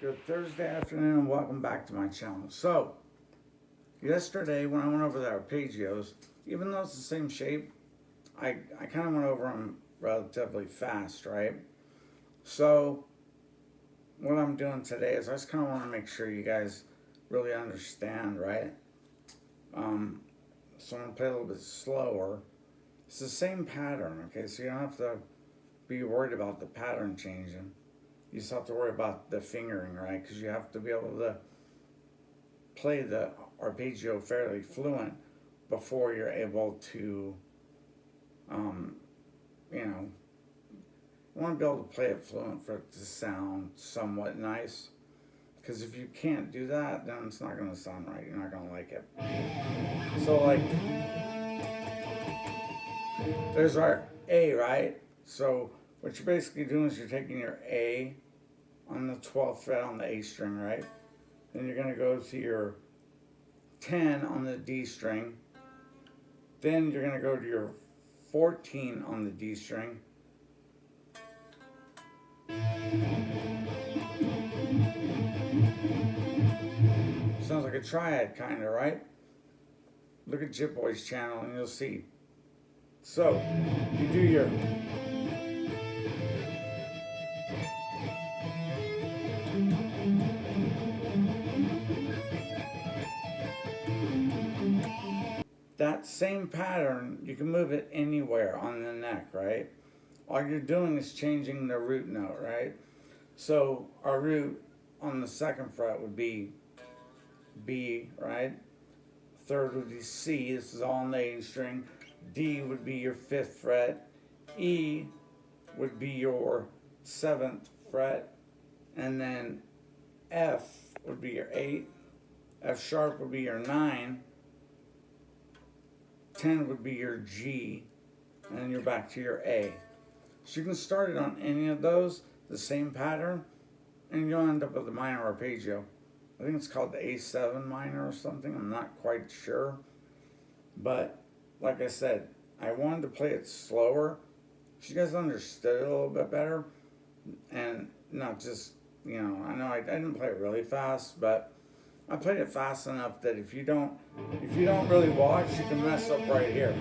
Good Thursday afternoon and welcome back to my channel. So, yesterday when I went over the arpeggios, even though it's the same shape, I kind of went over them relatively fast, right? So, what I'm doing today is I just kind of want to make sure you guys really understand, right? So I'm going to play a little bit slower. It's the same pattern, okay? So you don't have to be worried about the pattern changing. You just have to worry about the fingering, right? Because you have to be able to play the arpeggio fairly fluent before you're able to, you know, you want to be able to play it fluent for it to sound somewhat nice. Because if you can't do that, then it's not going to sound right. You're not going to like it. So, like, there's our A, right? So, what you're basically doing is you're taking your A on the 12th fret on the A string, right? Then you're going to go to your 10 on the D string. Then you're going to go to your 14 on the D string. Sounds like a triad kind of, right? Look at Jip Boy's channel and you'll see. So, you do your that same pattern, you can move it anywhere on the neck, right? All you're doing is changing the root note, right? So our root on the second fret would be B, right? Third would be C, this is all on the A string. D would be your 5th fret. E would be your 7th fret. And then F would be your 8. F sharp would be your 9. 10 would be your G. And then you're back to your A. So you can start it on any of those, the same pattern, and you'll end up with a minor arpeggio. I think it's called the A7 minor or something, I'm not quite sure. But, like I said, I wanted to play it slower, so you guys understood it a little bit better, and not just, you know, I know I didn't play it really fast, but I played it fast enough that if you don't really watch, you can mess up right here.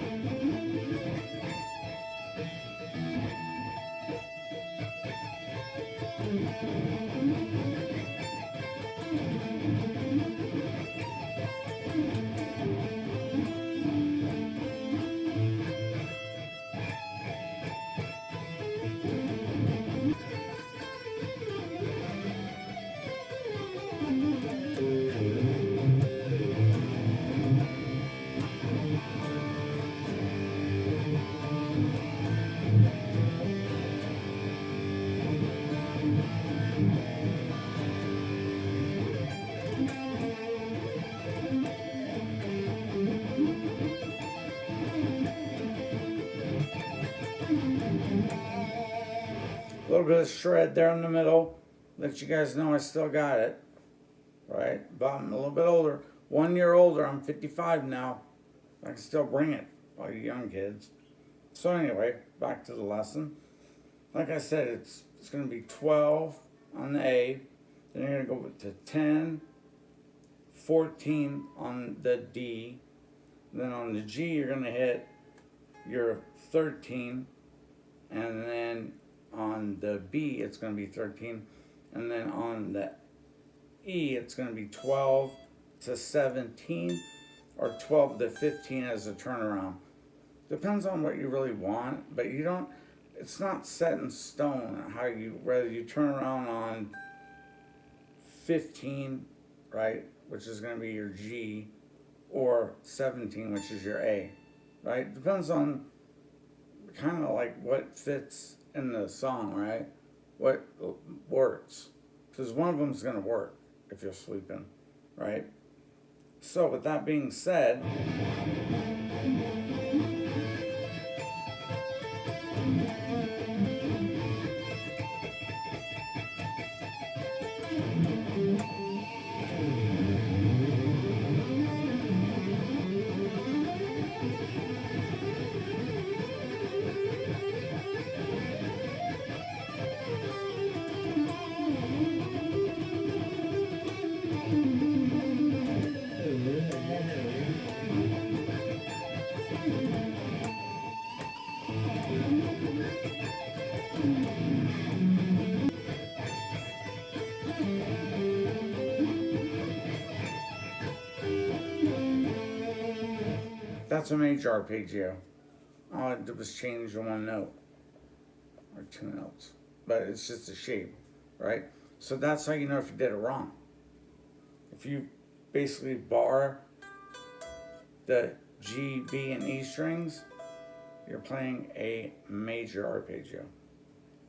A little bit of shred there in the middle. Let you guys know I still got it. Right? But I'm a little bit older. 1 year older. I'm 55 now. I can still bring it, all you young kids. So anyway, back to the lesson. Like I said, it's going to be 12 on the A. Then you're going to go to 10, 14 on the D. Then on the G, you're going to hit your 13. And then on the B, it's going to be 13. And then on the E, it's going to be 12 to 17 or 12 to 15 as a turnaround. Depends on what you really want, but you don't, it's not set in stone how whether you turn around on 15, right, which is going to be your G, or 17, which is your A, right? Depends on kind of like what fits in the song, right? What works. Because one of them is going to work if you're sleeping, right? So with that being said, That's a major arpeggio. All I did was change one note or two notes, but it's just a shape, right? So that's how you know if you did it wrong. If you basically bar the G, B, and E strings, you're playing a major arpeggio.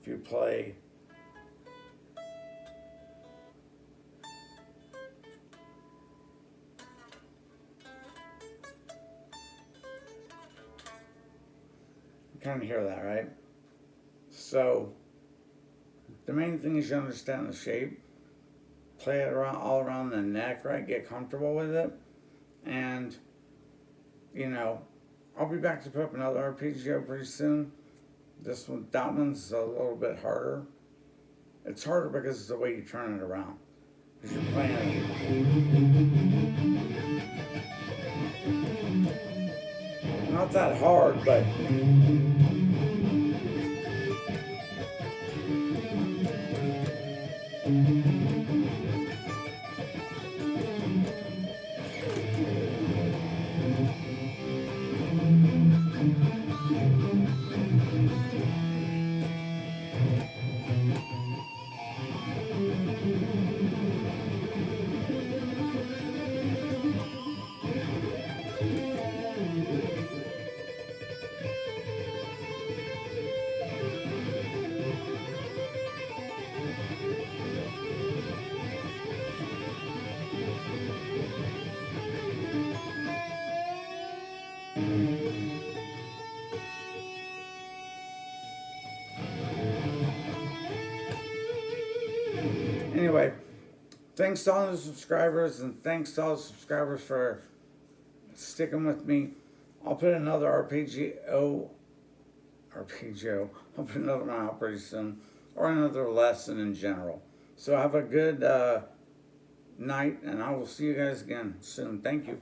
If you play you kind of hear that, right? So the main thing is you understand the shape, play it around all around the neck, right? Get comfortable with it, and you know, I'll be back to put up another arpeggio pretty soon. That one's a little bit harder. It's harder because it's the way you turn it around. Because you're playing not that hard, but anyway, thanks to all the subscribers, and thanks to all the subscribers for sticking with me. I'll put another arpeggio. I'll put another one out pretty soon, or another lesson in general. So have a good night, and I will see you guys again soon. Thank you.